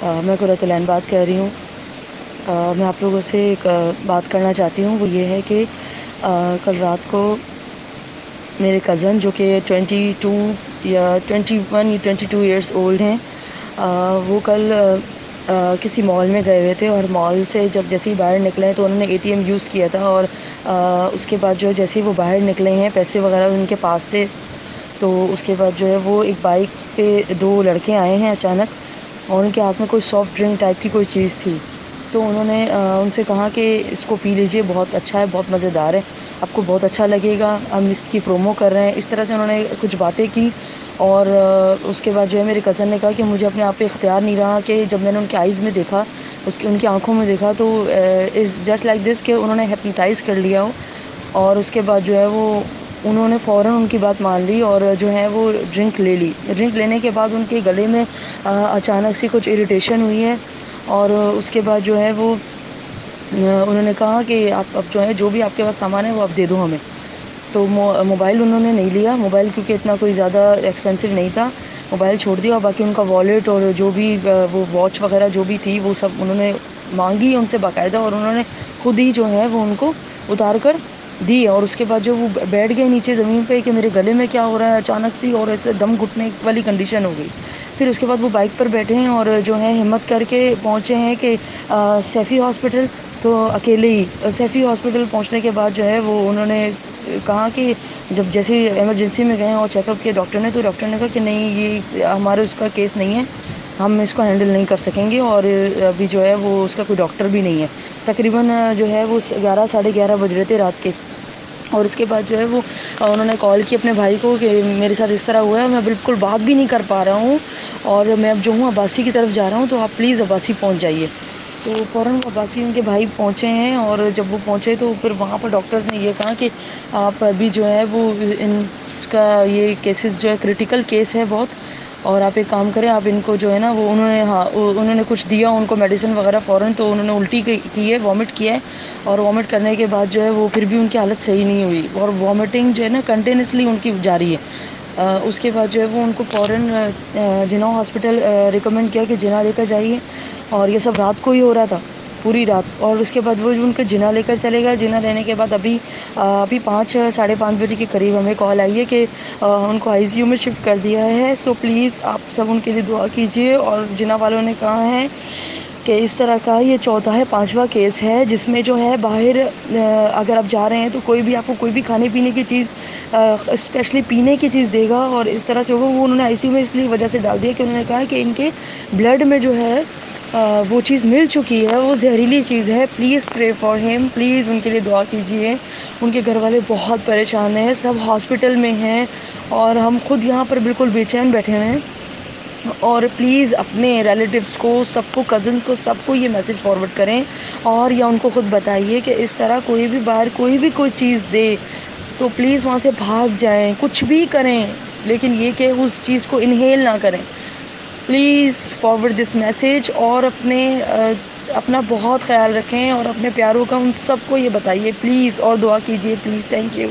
میں قرۃ العین بات کر رہی ہوں۔ میں آپ لوگوں سے ایک بات کرنا چاہتی ہوں، وہ یہ ہے کہ کل رات کو میرے کزن جو کہ 22 یا 21 یا 22 ایئرس اولڈ ہیں، وہ کل کسی مال میں گئے ہوئے تھے، اور مال سے جب جیسے ہی باہر نکلے تو انہوں نے ATM یوز کیا تھا، اور اس کے بعد جو جیسے ہی وہ باہر نکلے ہیں، پیسے وغیرہ ان کے پاس تھے، تو اس کے بعد جو ہے وہ ایک بائک پہ 2 لڑکے آئے ہیں اچانک، اور ان کے ہاتھ میں کوئی سافٹ ڈرنک ٹائپ کی کوئی چیز تھی، تو انہوں نے ان سے کہا کہ اس کو پی لیجئے، بہت اچھا ہے، بہت مزیدار ہے، آپ کو بہت اچھا لگے گا، ہم اس کی پرومو کر رہے ہیں۔ اس طرح سے انہوں نے کچھ باتیں کی، اور اس کے بعد جو ہے میرے کزن نے کہا کہ مجھے اپنے آپ پہ اختیار نہیں رہا، کہ جب میں نے ان کے آئیز میں دیکھا، ان کی آنکھوں میں دیکھا، تو از جسٹ لائک دس کہ انہوں نے ہیپنوٹائز کر لیا ہو، اور اس کے بعد جو ہے وہ انہوں نے فوراً ان کی بات مان لی، اور جو ہے وہ ڈرنک لے لی۔ ڈرنک لینے کے بعد ان کے گلے میں اچانک سے کچھ اریٹیشن ہوئی ہے، اور اس کے بعد جو ہے وہ انہوں نے کہا کہ آپ اب جو ہے جو بھی آپ کے پاس سامان ہے وہ آپ دے دو ہمیں۔ تو موبائل انہوں نے نہیں لیا، موبائل کیونکہ اتنا کوئی زیادہ ایکسپینسو نہیں تھا، موبائل چھوڑ دیا، اور باقی ان کا والیٹ اور جو بھی وہ واچ وغیرہ جو بھی تھی وہ سب انہوں نے مانگی ان سے باقاعدہ، اور انہوں نے خود ہی جو ہے وہ ان کو اتار کر دی، اور اس کے بعد جو وہ بیٹھ گئے نیچے زمین پہ کہ میرے گلے میں کیا ہو رہا ہے اچانک سی، اور ایسے دم گھٹنے والی کنڈیشن ہو گئی۔ پھر اس کے بعد وہ بائک پر بیٹھے ہیں، اور جو ہے ہمت کر کے پہنچے ہیں کہ سیفی ہاسپٹل، تو اکیلے ہی سیفی ہاسپٹل پہنچنے کے بعد جو ہے وہ انہوں نے کہا کہ جب جیسے ایمرجنسی میں گئے اور چیک اپ کیا ڈاکٹر نے، تو ڈاکٹر نے کہا کہ نہیں، یہ ہمارے اس کا کیس نہیں ہے، ہم اس کو ہینڈل نہیں کر سکیں گے، اور ابھی جو ہے وہ اس کا کوئی ڈاکٹر بھی نہیں ہے۔ تقریباً جو ہے وہ 11 ساڑھے 11 بج رہے تھے رات کے، اور اس کے بعد جو ہے وہ انہوں نے کال کی اپنے بھائی کو کہ میرے ساتھ اس طرح ہوا ہے، میں بالکل بات بھی نہیں کر پا رہا ہوں، اور میں اب جو ہوں عباسی کی طرف جا رہا ہوں، تو آپ پلیز عباسی پہنچ جائیے۔ تو فوراً عباسی ان کے بھائی پہنچے ہیں، اور جب وہ پہنچے تو پھر وہاں پر ڈاکٹرز نے یہ کہا کہ آپ ابھی جو ہے وہ ان کا یہ کیسز جو ہے کرٹیکل کیس ہے بہت، اور آپ ایک کام کریں، آپ ان کو جو ہے نا وہ انہوں نے کچھ دیا ان کو میڈیسن وغیرہ فوراً، تو انہوں نے الٹی کی ہے، وامٹ کیا ہے، اور وامٹ کرنے کے بعد جو ہے وہ پھر بھی ان کی حالت صحیح نہیں ہوئی، اور وامٹنگ جو ہے نا کنٹینیوسلی ان کی جاری ہے۔ اس کے بعد جو ہے وہ ان کو فوراً جناح ہاسپٹل ریکمینڈ کیا کہ جناح لے کر جائیے، اور یہ سب رات کو ہی ہو رہا تھا، پوری رات، اور اس کے بعد وہ ان کو جناح لے کر چلے گا۔ جناح لینے کے بعد ابھی 5 ساڑھے 5 بجے کے قریب ہمیں کال آئی ہے کہ ان کو ICU میں شفٹ کر دیا ہے، سو پلیز آپ سب ان کے لیے دعا کیجیے۔ اور جناح والوں نے کہا ہے کہ اس طرح کا یہ چوتھا ہے 5واں کیس ہے، جس میں جو ہے باہر اگر آپ جا رہے ہیں تو کوئی بھی آپ کو کوئی بھی کھانے پینے کی چیز اسپیشلی پینے کی چیز دے گا، اور اس طرح سے ہوگا۔ وہ انہوں نے ICU میں اس لیے وجہ سے ڈال دیا کہ انہوں نے کہا کہ ان کے بلڈ میں جو ہے وہ چیز مل چکی ہے، وہ زہریلی چیز ہے، please pray for him, please ان کے لیے دعا کیجیے۔ ان کے گھر والے بہت پریشان ہیں، سب ہاسپٹل میں ہیں، اور ہم خود یہاں پر بالکل بے چین بیٹھے ہوئے ہیں، اور پلیز اپنے ریلیٹیوز کو، سب کو، کزنس کو، سب کو یہ میسج فارورڈ کریں، اور یا ان کو خود بتائیے کہ اس طرح کوئی بھی باہر کوئی بھی کوئی چیز دے تو پلیز وہاں سے بھاگ جائیں، کچھ بھی کریں، لیکن یہ کہ اس چیز کو انہیل نہ کریں۔ پلیز فارورڈ دس میسج، اور اپنا بہت خیال رکھیں، اور اپنے پیاروں کا ان سب کو یہ بتائیے پلیز، اور دعا کیجیے پلیز۔ Thank you.